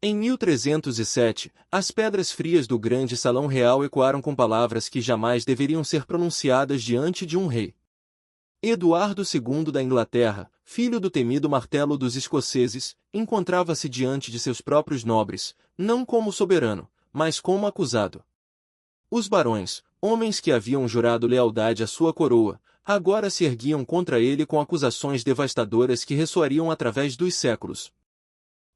Em 1307, as pedras frias do grande salão real ecoaram com palavras que jamais deveriam ser pronunciadas diante de um rei. Eduardo II da Inglaterra, filho do temido martelo dos escoceses, encontrava-se diante de seus próprios nobres, não como soberano, mas como acusado. Os barões, homens que haviam jurado lealdade à sua coroa, agora se erguiam contra ele com acusações devastadoras que ressoariam através dos séculos.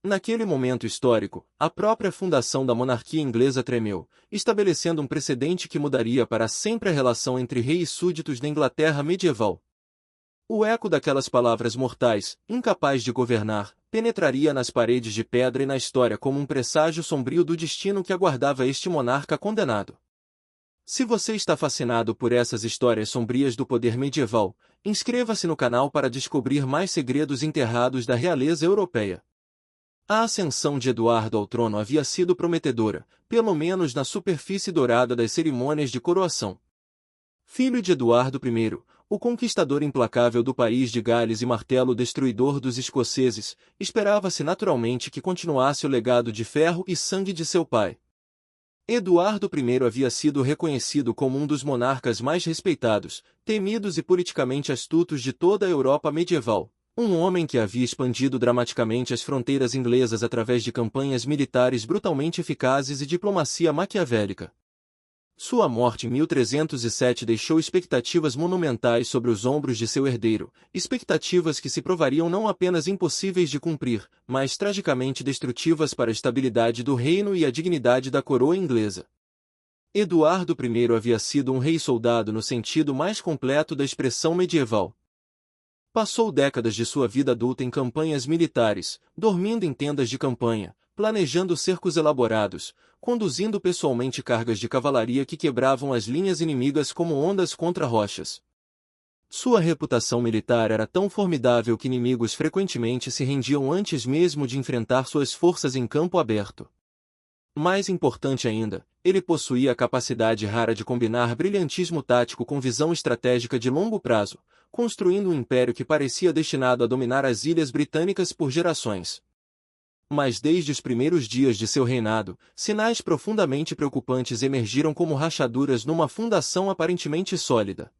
Naquele momento histórico, a própria fundação da monarquia inglesa tremeu, estabelecendo um precedente que mudaria para sempre a relação entre rei e súditos da Inglaterra medieval. O eco daquelas palavras mortais, incapaz de governar, penetraria nas paredes de pedra e na história como um presságio sombrio do destino que aguardava este monarca condenado. Se você está fascinado por essas histórias sombrias do poder medieval, inscreva-se no canal para descobrir mais segredos enterrados da realeza europeia. A ascensão de Eduardo ao trono havia sido prometedora, pelo menos na superfície dourada das cerimônias de coroação. Filho de Eduardo I, o conquistador implacável do país de Gales e martelo destruidor dos escoceses, esperava-se naturalmente que continuasse o legado de ferro e sangue de seu pai. Eduardo I havia sido reconhecido como um dos monarcas mais respeitados, temidos e politicamente astutos de toda a Europa medieval. Um homem que havia expandido dramaticamente as fronteiras inglesas através de campanhas militares brutalmente eficazes e diplomacia maquiavélica. Sua morte em 1307 deixou expectativas monumentais sobre os ombros de seu herdeiro, expectativas que se provariam não apenas impossíveis de cumprir, mas tragicamente destrutivas para a estabilidade do reino e a dignidade da coroa inglesa. Eduardo I havia sido um rei-soldado no sentido mais completo da expressão medieval. Passou décadas de sua vida adulta em campanhas militares, dormindo em tendas de campanha, planejando cercos elaborados, conduzindo pessoalmente cargas de cavalaria que quebravam as linhas inimigas como ondas contra rochas. Sua reputação militar era tão formidável que inimigos frequentemente se rendiam antes mesmo de enfrentar suas forças em campo aberto. Mais importante ainda, ele possuía a capacidade rara de combinar brilhantismo tático com visão estratégica de longo prazo, construindo um império que parecia destinado a dominar as ilhas britânicas por gerações. Mas desde os primeiros dias de seu reinado, sinais profundamente preocupantes emergiram como rachaduras numa fundação aparentemente sólida.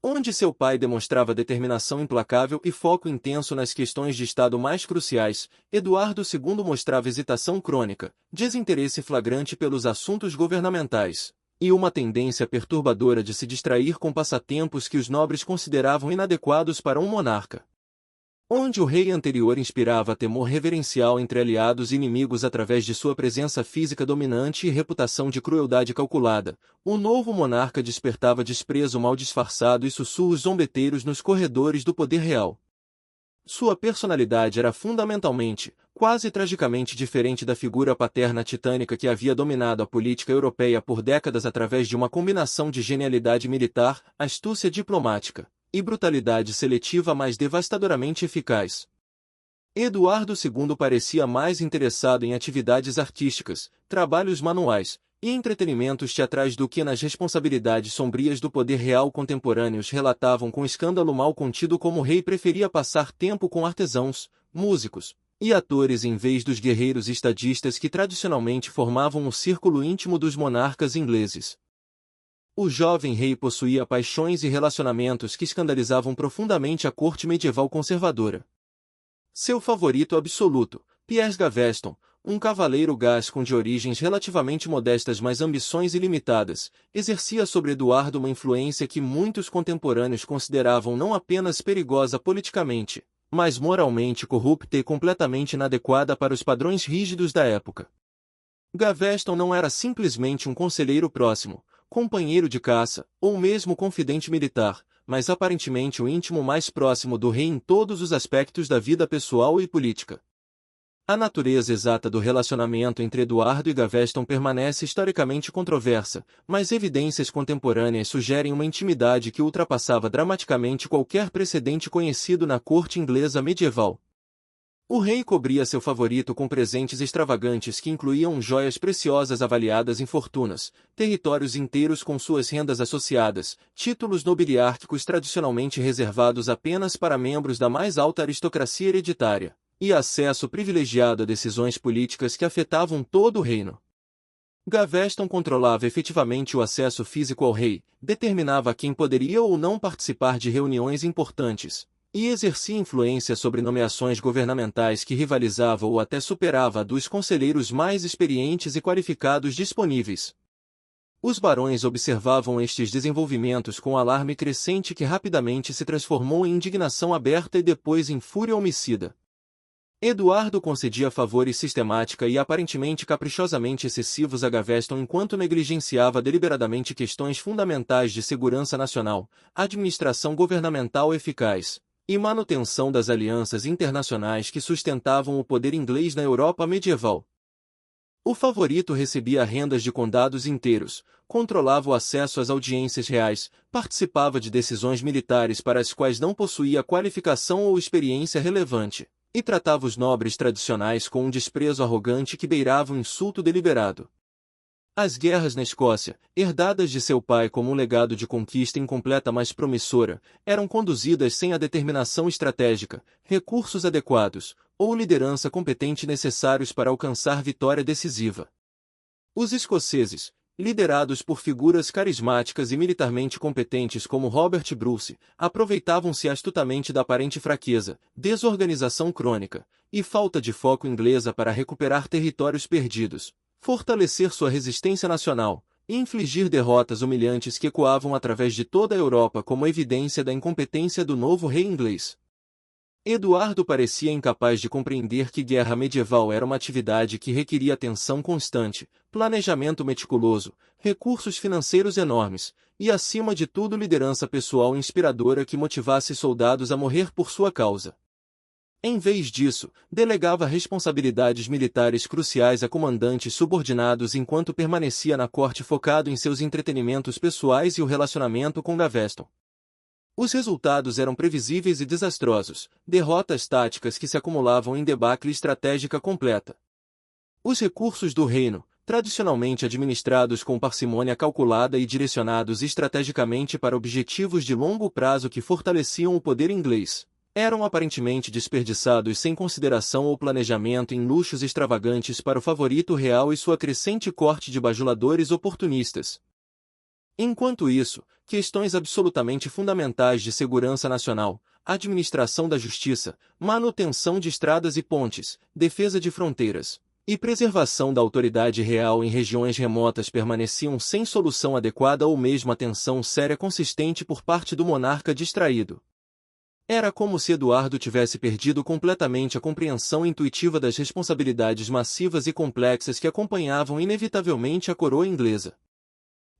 Onde seu pai demonstrava determinação implacável e foco intenso nas questões de Estado mais cruciais, Eduardo II mostrava hesitação crônica, desinteresse flagrante pelos assuntos governamentais, e uma tendência perturbadora de se distrair com passatempos que os nobres consideravam inadequados para um monarca. Onde o rei anterior inspirava temor reverencial entre aliados e inimigos através de sua presença física dominante e reputação de crueldade calculada, o novo monarca despertava desprezo mal disfarçado e sussurros zombeteiros nos corredores do poder real. Sua personalidade era fundamentalmente, quase tragicamente diferente da figura paterna titânica que havia dominado a política europeia por décadas através de uma combinação de genialidade militar, astúcia diplomática e brutalidade seletiva mais devastadoramente eficaz. Eduardo II parecia mais interessado em atividades artísticas, trabalhos manuais e entretenimentos teatrais do que nas responsabilidades sombrias do poder real. Contemporâneos relatavam com escândalo mal contido como o rei preferia passar tempo com artesãos, músicos e atores em vez dos guerreiros estadistas que tradicionalmente formavam o círculo íntimo dos monarcas ingleses. O jovem rei possuía paixões e relacionamentos que escandalizavam profundamente a corte medieval conservadora. Seu favorito absoluto, Piers Gaveston, um cavaleiro gascon de origens relativamente modestas mas ambições ilimitadas, exercia sobre Eduardo uma influência que muitos contemporâneos consideravam não apenas perigosa politicamente, mas moralmente corrupta e completamente inadequada para os padrões rígidos da época. Gaveston não era simplesmente um conselheiro próximo, companheiro de caça, ou mesmo confidente militar, mas aparentemente o íntimo mais próximo do rei em todos os aspectos da vida pessoal e política. A natureza exata do relacionamento entre Eduardo e Gaveston permanece historicamente controversa, mas evidências contemporâneas sugerem uma intimidade que ultrapassava dramaticamente qualquer precedente conhecido na corte inglesa medieval. O rei cobria seu favorito com presentes extravagantes que incluíam joias preciosas avaliadas em fortunas, territórios inteiros com suas rendas associadas, títulos nobiliárquicos tradicionalmente reservados apenas para membros da mais alta aristocracia hereditária, e acesso privilegiado a decisões políticas que afetavam todo o reino. Gaveston controlava efetivamente o acesso físico ao rei, determinava quem poderia ou não participar de reuniões importantes, e exercia influência sobre nomeações governamentais que rivalizava ou até superava a dos conselheiros mais experientes e qualificados disponíveis. Os barões observavam estes desenvolvimentos com alarme crescente que rapidamente se transformou em indignação aberta e depois em fúria homicida. Eduardo concedia favores sistemática e aparentemente caprichosamente excessivos a Gaveston enquanto negligenciava deliberadamente questões fundamentais de segurança nacional, administração governamental eficaz e manutenção das alianças internacionais que sustentavam o poder inglês na Europa medieval. O favorito recebia rendas de condados inteiros, controlava o acesso às audiências reais, participava de decisões militares para as quais não possuía qualificação ou experiência relevante, e tratava os nobres tradicionais com um desprezo arrogante que beirava um insulto deliberado. As guerras na Escócia, herdadas de seu pai como um legado de conquista incompleta mas promissora, eram conduzidas sem a determinação estratégica, recursos adequados, ou liderança competente necessários para alcançar vitória decisiva. Os escoceses, liderados por figuras carismáticas e militarmente competentes como Robert Bruce, aproveitavam-se astutamente da aparente fraqueza, desorganização crônica e falta de foco inglesa para recuperar territórios perdidos, fortalecer sua resistência nacional e infligir derrotas humilhantes que ecoavam através de toda a Europa como evidência da incompetência do novo rei inglês. Eduardo parecia incapaz de compreender que guerra medieval era uma atividade que requeria atenção constante, planejamento meticuloso, recursos financeiros enormes, e acima de tudo liderança pessoal inspiradora que motivasse soldados a morrer por sua causa. Em vez disso, delegava responsabilidades militares cruciais a comandantes subordinados enquanto permanecia na corte focado em seus entretenimentos pessoais e o relacionamento com Gaveston. Os resultados eram previsíveis e desastrosos, derrotas táticas que se acumulavam em debacle estratégica completa. Os recursos do reino, tradicionalmente administrados com parcimônia calculada e direcionados estrategicamente para objetivos de longo prazo que fortaleciam o poder inglês, eram aparentemente desperdiçados sem consideração ou planejamento em luxos extravagantes para o favorito real e sua crescente corte de bajuladores oportunistas. Enquanto isso, questões absolutamente fundamentais de segurança nacional, administração da justiça, manutenção de estradas e pontes, defesa de fronteiras e preservação da autoridade real em regiões remotas permaneciam sem solução adequada ou mesmo atenção séria consistente por parte do monarca distraído. Era como se Eduardo tivesse perdido completamente a compreensão intuitiva das responsabilidades massivas e complexas que acompanhavam inevitavelmente a coroa inglesa.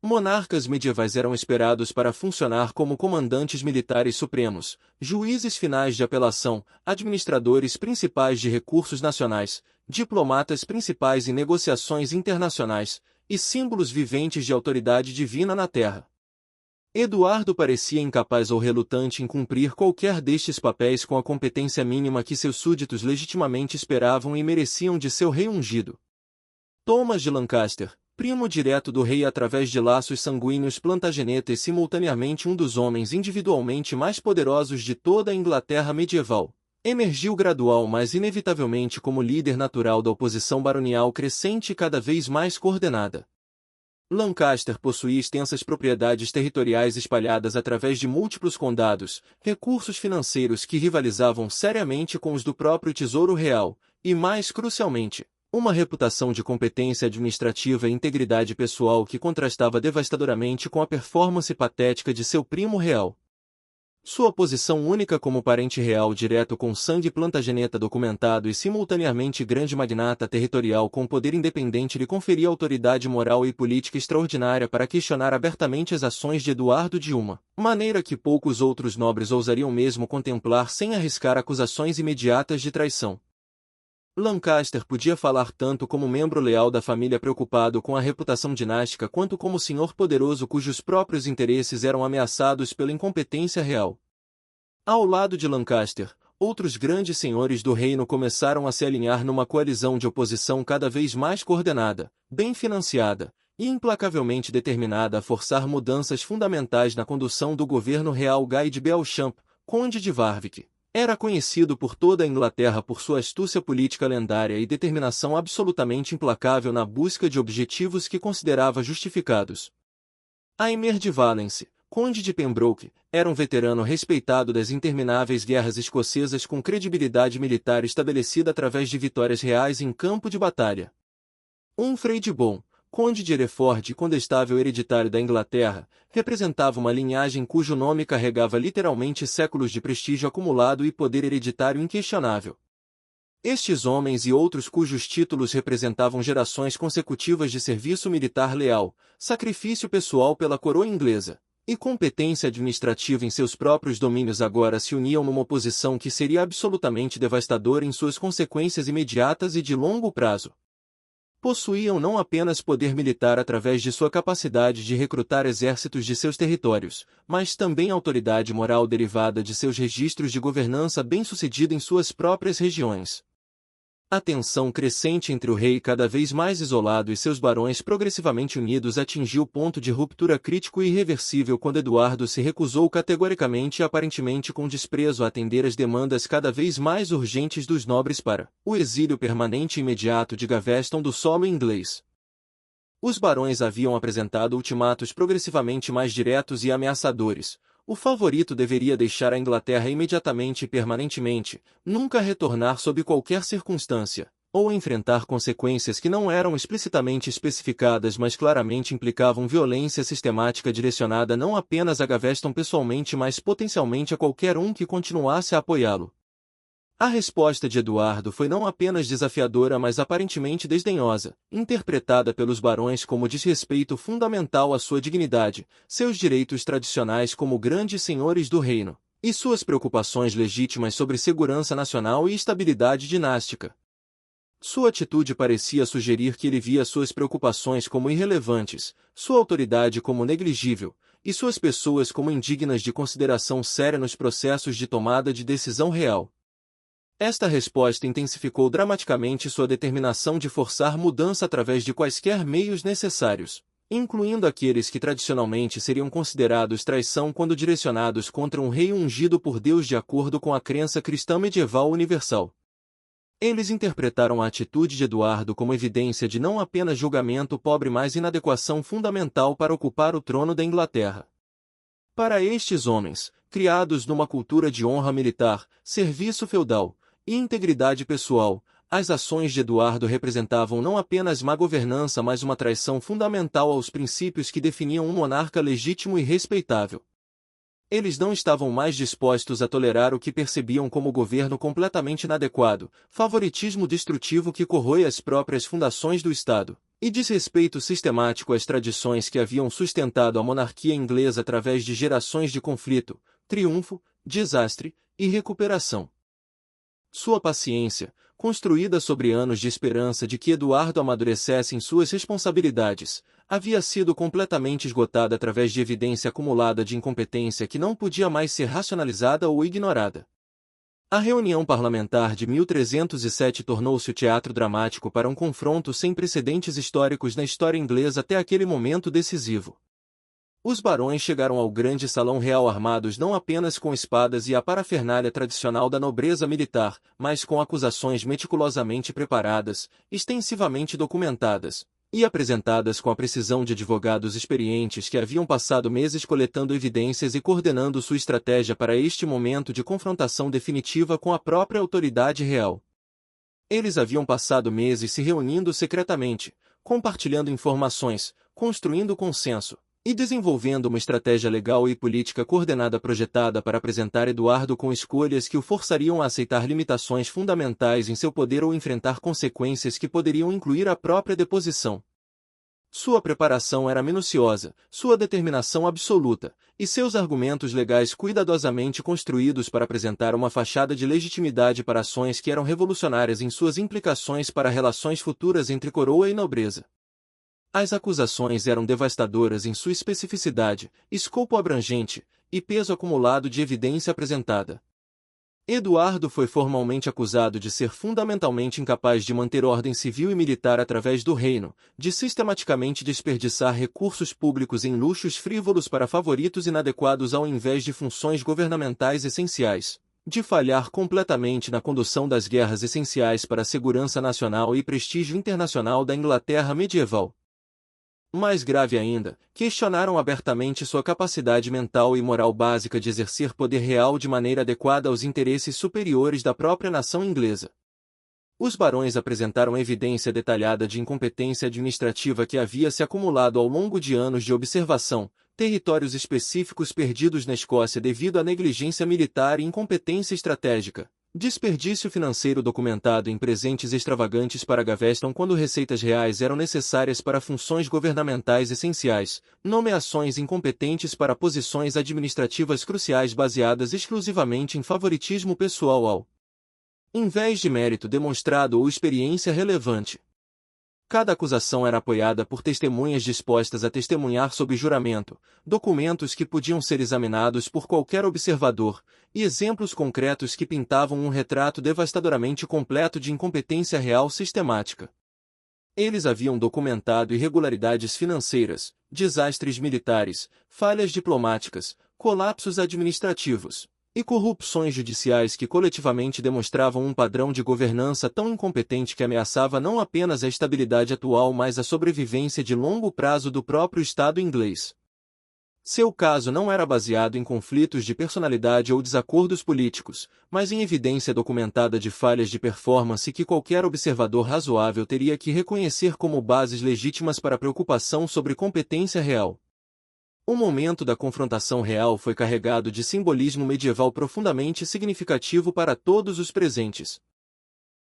Monarcas medievais eram esperados para funcionar como comandantes militares supremos, juízes finais de apelação, administradores principais de recursos nacionais, diplomatas principais em negociações internacionais, e símbolos viventes de autoridade divina na terra. Eduardo parecia incapaz ou relutante em cumprir qualquer destes papéis com a competência mínima que seus súditos legitimamente esperavam e mereciam de seu rei ungido. Thomas de Lancaster, primo direto do rei através de laços sanguíneos Plantagenet e simultaneamente um dos homens individualmente mais poderosos de toda a Inglaterra medieval, emergiu gradual mas inevitavelmente como líder natural da oposição baronial crescente e cada vez mais coordenada. Lancaster possuía extensas propriedades territoriais espalhadas através de múltiplos condados, recursos financeiros que rivalizavam seriamente com os do próprio Tesouro Real, e mais crucialmente, uma reputação de competência administrativa e integridade pessoal que contrastava devastadoramente com a performance patética de seu primo real. Sua posição única como parente real direto com sangue Plantageneta documentado e simultaneamente grande magnata territorial com poder independente lhe conferia autoridade moral e política extraordinária para questionar abertamente as ações de Eduardo de uma maneira que poucos outros nobres ousariam mesmo contemplar sem arriscar acusações imediatas de traição. Lancaster podia falar tanto como membro leal da família preocupado com a reputação dinástica quanto como senhor poderoso cujos próprios interesses eram ameaçados pela incompetência real. Ao lado de Lancaster, outros grandes senhores do reino começaram a se alinhar numa coalizão de oposição cada vez mais coordenada, bem financiada e implacavelmente determinada a forçar mudanças fundamentais na condução do governo real. Guy de Belchamp, conde de Warwick, Era conhecido por toda a Inglaterra por sua astúcia política lendária e determinação absolutamente implacável na busca de objetivos que considerava justificados. Aymer de Valence, conde de Pembroke, era um veterano respeitado das intermináveis guerras escocesas com credibilidade militar estabelecida através de vitórias reais em campo de batalha. Humphrey de Bohun, conde de Hereford e condestável hereditário da Inglaterra, representava uma linhagem cujo nome carregava literalmente séculos de prestígio acumulado e poder hereditário inquestionável. Estes homens e outros cujos títulos representavam gerações consecutivas de serviço militar leal, sacrifício pessoal pela coroa inglesa, e competência administrativa em seus próprios domínios agora se uniam numa oposição que seria absolutamente devastadora em suas consequências imediatas e de longo prazo. Possuíam não apenas poder militar através de sua capacidade de recrutar exércitos de seus territórios, mas também autoridade moral derivada de seus registros de governança bem-sucedida em suas próprias regiões. A tensão crescente entre o rei cada vez mais isolado e seus barões progressivamente unidos atingiu ponto de ruptura crítico e irreversível quando Eduardo se recusou categoricamente e aparentemente com desprezo a atender às demandas cada vez mais urgentes dos nobres para o exílio permanente e imediato de Gaveston do solo inglês. Os barões haviam apresentado ultimatos progressivamente mais diretos e ameaçadores. O favorito deveria deixar a Inglaterra imediatamente e permanentemente, nunca retornar sob qualquer circunstância, ou enfrentar consequências que não eram explicitamente especificadas mas claramente implicavam violência sistemática direcionada não apenas a Gaveston pessoalmente mas potencialmente a qualquer um que continuasse a apoiá-lo. A resposta de Eduardo foi não apenas desafiadora mas aparentemente desdenhosa, interpretada pelos barões como desrespeito fundamental à sua dignidade, seus direitos tradicionais como grandes senhores do reino, e suas preocupações legítimas sobre segurança nacional e estabilidade dinástica. Sua atitude parecia sugerir que ele via suas preocupações como irrelevantes, sua autoridade como negligível, e suas pessoas como indignas de consideração séria nos processos de tomada de decisão real. Esta resposta intensificou dramaticamente sua determinação de forçar mudança através de quaisquer meios necessários, incluindo aqueles que tradicionalmente seriam considerados traição quando direcionados contra um rei ungido por Deus de acordo com a crença cristã medieval universal. Eles interpretaram a atitude de Eduardo como evidência de não apenas julgamento pobre mas inadequação fundamental para ocupar o trono da Inglaterra. Para estes homens, criados numa cultura de honra militar, serviço feudal, e integridade pessoal, as ações de Eduardo representavam não apenas má governança mas uma traição fundamental aos princípios que definiam um monarca legítimo e respeitável. Eles não estavam mais dispostos a tolerar o que percebiam como governo completamente inadequado, favoritismo destrutivo que corrói as próprias fundações do Estado, e desrespeito sistemático às tradições que haviam sustentado a monarquia inglesa através de gerações de conflito, triunfo, desastre e recuperação. Sua paciência, construída sobre anos de esperança de que Eduardo amadurecesse em suas responsabilidades, havia sido completamente esgotada através de evidência acumulada de incompetência que não podia mais ser racionalizada ou ignorada. A reunião parlamentar de 1307 tornou-se o teatro dramático para um confronto sem precedentes históricos na história inglesa até aquele momento decisivo. Os barões chegaram ao grande salão real armados não apenas com espadas e a parafernália tradicional da nobreza militar, mas com acusações meticulosamente preparadas, extensivamente documentadas, e apresentadas com a precisão de advogados experientes que haviam passado meses coletando evidências e coordenando sua estratégia para este momento de confrontação definitiva com a própria autoridade real. Eles haviam passado meses se reunindo secretamente, compartilhando informações, construindo consenso, e desenvolvendo uma estratégia legal e política coordenada projetada para apresentar Eduardo com escolhas que o forçariam a aceitar limitações fundamentais em seu poder ou enfrentar consequências que poderiam incluir a própria deposição. Sua preparação era minuciosa, sua determinação absoluta, e seus argumentos legais cuidadosamente construídos para apresentar uma fachada de legitimidade para ações que eram revolucionárias em suas implicações para relações futuras entre coroa e nobreza. As acusações eram devastadoras em sua especificidade, escopo abrangente, e peso acumulado de evidência apresentada. Eduardo foi formalmente acusado de ser fundamentalmente incapaz de manter ordem civil e militar através do reino, de sistematicamente desperdiçar recursos públicos em luxos frívolos para favoritos inadequados ao invés de funções governamentais essenciais, de falhar completamente na condução das guerras essenciais para a segurança nacional e prestígio internacional da Inglaterra medieval. Mais grave ainda, questionaram abertamente sua capacidade mental e moral básica de exercer poder real de maneira adequada aos interesses superiores da própria nação inglesa. Os barões apresentaram evidência detalhada de incompetência administrativa que havia se acumulado ao longo de anos de observação, territórios específicos perdidos na Escócia devido à negligência militar e incompetência estratégica, desperdício financeiro documentado em presentes extravagantes para Gaveston quando receitas reais eram necessárias para funções governamentais essenciais, nomeações incompetentes para posições administrativas cruciais baseadas exclusivamente em favoritismo pessoal ao invés de mérito demonstrado ou experiência relevante. Cada acusação era apoiada por testemunhas dispostas a testemunhar sob juramento, documentos que podiam ser examinados por qualquer observador, e exemplos concretos que pintavam um retrato devastadoramente completo de incompetência real sistemática. Eles haviam documentado irregularidades financeiras, desastres militares, falhas diplomáticas, colapsos administrativos e corrupções judiciais que coletivamente demonstravam um padrão de governança tão incompetente que ameaçava não apenas a estabilidade atual mas a sobrevivência de longo prazo do próprio Estado inglês. Seu caso não era baseado em conflitos de personalidade ou desacordos políticos, mas em evidência documentada de falhas de performance que qualquer observador razoável teria que reconhecer como bases legítimas para preocupação sobre competência real. O momento da confrontação real foi carregado de simbolismo medieval profundamente significativo para todos os presentes.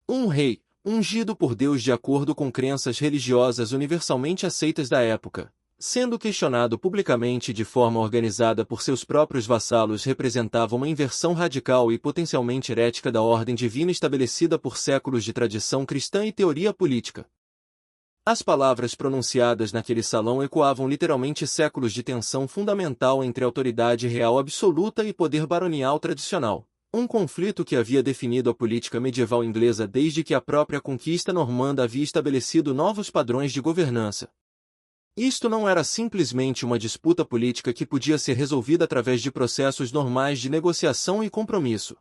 Um rei, ungido por Deus de acordo com crenças religiosas universalmente aceitas da época, sendo questionado publicamente de forma organizada por seus próprios vassalos, representava uma inversão radical e potencialmente herética da ordem divina estabelecida por séculos de tradição cristã e teoria política. As palavras pronunciadas naquele salão ecoavam literalmente séculos de tensão fundamental entre autoridade real absoluta e poder baronial tradicional, um conflito que havia definido a política medieval inglesa desde que a própria conquista normanda havia estabelecido novos padrões de governança. Isto não era simplesmente uma disputa política que podia ser resolvida através de processos normais de negociação e compromisso.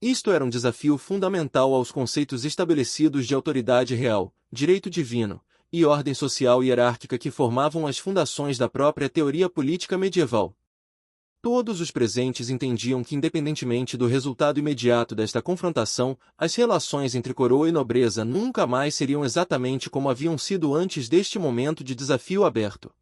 Isto era um desafio fundamental aos conceitos estabelecidos de autoridade real, direito divino, e ordem social e hierárquica que formavam as fundações da própria teoria política medieval. Todos os presentes entendiam que, independentemente do resultado imediato desta confrontação, as relações entre coroa e nobreza nunca mais seriam exatamente como haviam sido antes deste momento de desafio aberto.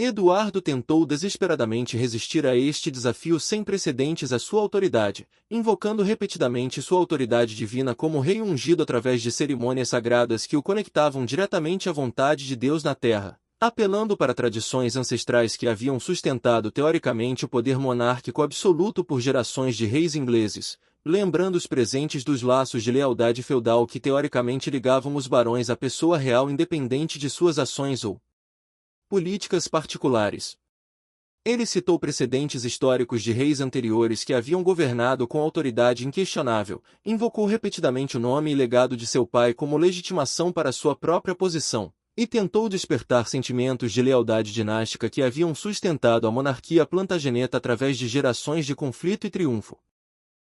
Eduardo tentou desesperadamente resistir a este desafio sem precedentes à sua autoridade, invocando repetidamente sua autoridade divina como rei ungido através de cerimônias sagradas que o conectavam diretamente à vontade de Deus na terra, apelando para tradições ancestrais que haviam sustentado teoricamente o poder monárquico absoluto por gerações de reis ingleses, lembrando os presentes dos laços de lealdade feudal que teoricamente ligavam os barões à pessoa real independente de suas ações ou políticas particulares. Ele citou precedentes históricos de reis anteriores que haviam governado com autoridade inquestionável, invocou repetidamente o nome e legado de seu pai como legitimação para sua própria posição, e tentou despertar sentimentos de lealdade dinástica que haviam sustentado a monarquia plantageneta através de gerações de conflito e triunfo.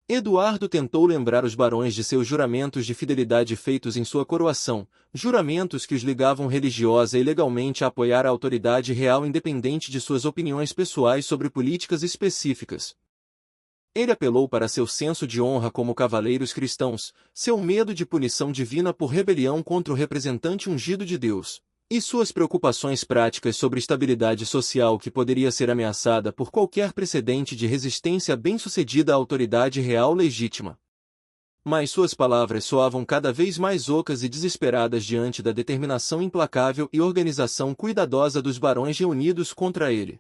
Eduardo tentou lembrar os barões de seus juramentos de fidelidade feitos em sua coroação, juramentos que os ligavam religiosa e legalmente a apoiar a autoridade real independente de suas opiniões pessoais sobre políticas específicas. Ele apelou para seu senso de honra como cavaleiros cristãos, seu medo de punição divina por rebelião contra o representante ungido de Deus, e suas preocupações práticas sobre estabilidade social que poderia ser ameaçada por qualquer precedente de resistência bem-sucedida à autoridade real legítima. Mas suas palavras soavam cada vez mais ocas e desesperadas diante da determinação implacável e organização cuidadosa dos barões reunidos contra ele.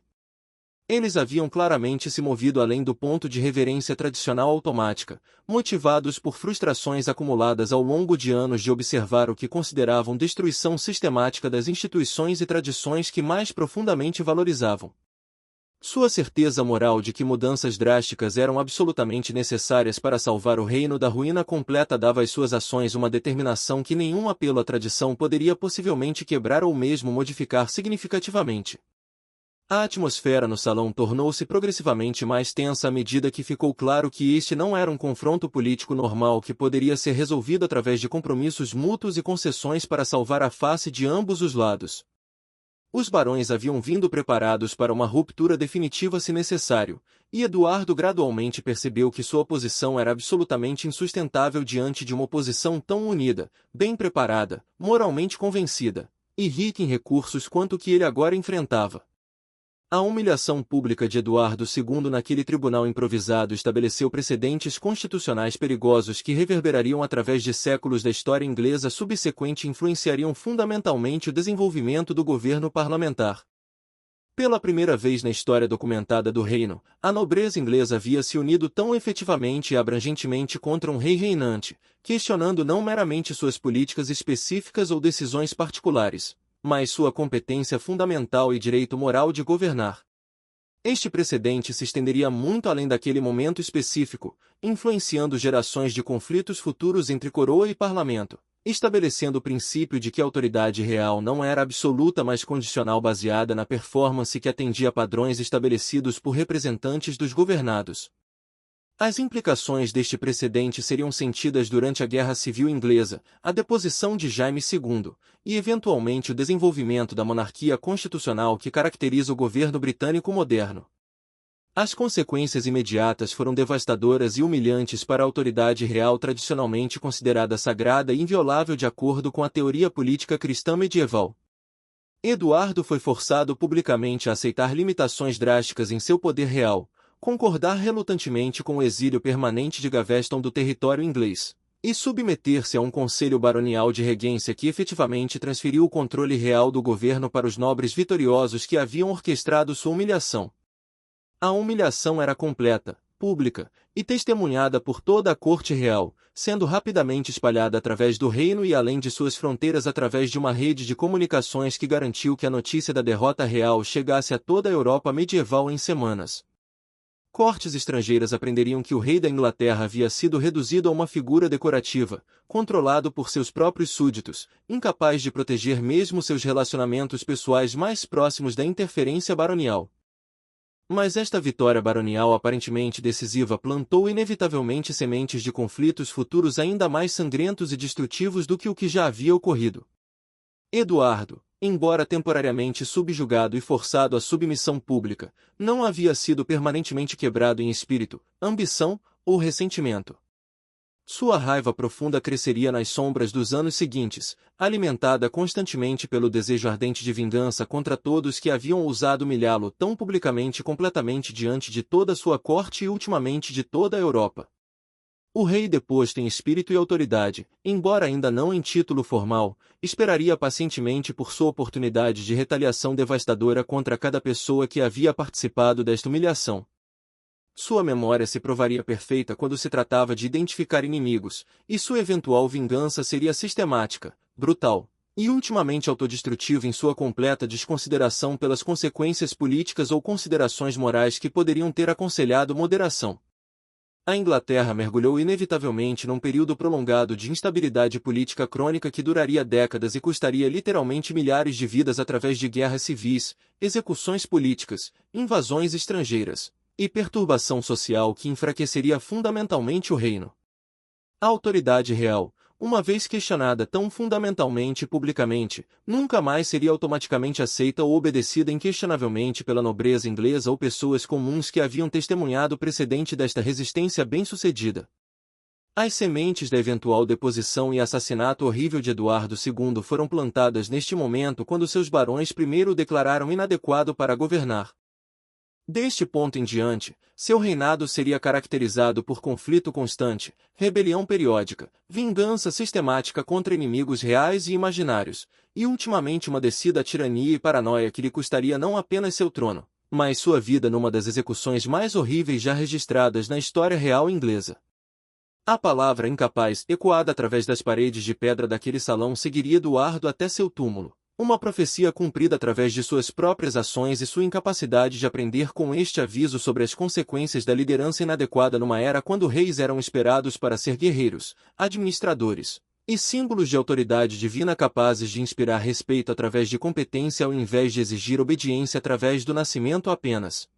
Eles haviam claramente se movido além do ponto de reverência tradicional automática, motivados por frustrações acumuladas ao longo de anos de observar o que consideravam destruição sistemática das instituições e tradições que mais profundamente valorizavam. Sua certeza moral de que mudanças drásticas eram absolutamente necessárias para salvar o reino da ruína completa dava às suas ações uma determinação que nenhum apelo à tradição poderia possivelmente quebrar ou mesmo modificar significativamente. A atmosfera no salão tornou-se progressivamente mais tensa à medida que ficou claro que este não era um confronto político normal que poderia ser resolvido através de compromissos mútuos e concessões para salvar a face de ambos os lados. Os barões haviam vindo preparados para uma ruptura definitiva se necessário, e Eduardo gradualmente percebeu que sua posição era absolutamente insustentável diante de uma oposição tão unida, bem preparada, moralmente convencida, e rica em recursos quanto o que ele agora enfrentava. A humilhação pública de Eduardo II naquele tribunal improvisado estabeleceu precedentes constitucionais perigosos que reverberariam através de séculos da história inglesa subsequente e influenciariam fundamentalmente o desenvolvimento do governo parlamentar. Pela primeira vez na história documentada do reino, a nobreza inglesa havia se unido tão efetivamente e abrangentemente contra um rei reinante, questionando não meramente suas políticas específicas ou decisões particulares, mas sua competência fundamental e direito moral de governar. Este precedente se estenderia muito além daquele momento específico, influenciando gerações de conflitos futuros entre coroa e parlamento, estabelecendo o princípio de que a autoridade real não era absoluta mas condicional baseada na performance que atendia a padrões estabelecidos por representantes dos governados. As implicações deste precedente seriam sentidas durante a Guerra Civil Inglesa, a deposição de Jaime II, e eventualmente o desenvolvimento da monarquia constitucional que caracteriza o governo britânico moderno. As consequências imediatas foram devastadoras e humilhantes para a autoridade real tradicionalmente considerada sagrada e inviolável de acordo com a teoria política cristã medieval. Eduardo foi forçado publicamente a aceitar limitações drásticas em seu poder real, concordar relutantemente com o exílio permanente de Gaveston do território inglês, e submeter-se a um conselho baronial de regência que efetivamente transferiu o controle real do governo para os nobres vitoriosos que haviam orquestrado sua humilhação. A humilhação era completa, pública, e testemunhada por toda a corte real, sendo rapidamente espalhada através do reino e além de suas fronteiras através de uma rede de comunicações que garantiu que a notícia da derrota real chegasse a toda a Europa medieval em semanas. Cortes estrangeiras aprenderiam que o rei da Inglaterra havia sido reduzido a uma figura decorativa, controlado por seus próprios súditos, incapaz de proteger mesmo seus relacionamentos pessoais mais próximos da interferência baronial. Mas esta vitória baronial aparentemente decisiva plantou inevitavelmente sementes de conflitos futuros ainda mais sangrentos e destrutivos do que o que já havia ocorrido. Eduardo, embora temporariamente subjugado e forçado à submissão pública, não havia sido permanentemente quebrado em espírito, ambição ou ressentimento. Sua raiva profunda cresceria nas sombras dos anos seguintes, alimentada constantemente pelo desejo ardente de vingança contra todos que haviam ousado humilhá-lo tão publicamente e completamente diante de toda sua corte e ultimamente de toda a Europa. O rei deposto em espírito e autoridade, embora ainda não em título formal, esperaria pacientemente por sua oportunidade de retaliação devastadora contra cada pessoa que havia participado desta humilhação. Sua memória se provaria perfeita quando se tratava de identificar inimigos, e sua eventual vingança seria sistemática, brutal, e ultimamente autodestrutiva em sua completa desconsideração pelas consequências políticas ou considerações morais que poderiam ter aconselhado moderação. A Inglaterra mergulhou inevitavelmente num período prolongado de instabilidade política crônica que duraria décadas e custaria literalmente milhares de vidas através de guerras civis, execuções políticas, invasões estrangeiras e perturbação social que enfraqueceria fundamentalmente o reino. A autoridade real, uma vez questionada tão fundamentalmente e publicamente, nunca mais seria automaticamente aceita ou obedecida inquestionavelmente pela nobreza inglesa ou pessoas comuns que haviam testemunhado o precedente desta resistência bem-sucedida. As sementes da eventual deposição e assassinato horrível de Eduardo II foram plantadas neste momento quando seus barões primeiro o declararam inadequado para governar. Deste ponto em diante, seu reinado seria caracterizado por conflito constante, rebelião periódica, vingança sistemática contra inimigos reais e imaginários, e ultimamente uma descida à tirania e paranoia que lhe custaria não apenas seu trono, mas sua vida numa das execuções mais horríveis já registradas na história real inglesa. A palavra incapaz, ecoada através das paredes de pedra daquele salão, seguiria Eduardo até seu túmulo. Uma profecia cumprida através de suas próprias ações e sua incapacidade de aprender com este aviso sobre as consequências da liderança inadequada numa era quando reis eram esperados para ser guerreiros, administradores, E símbolos de autoridade divina capazes de inspirar respeito através de competência ao invés de exigir obediência através do nascimento apenas.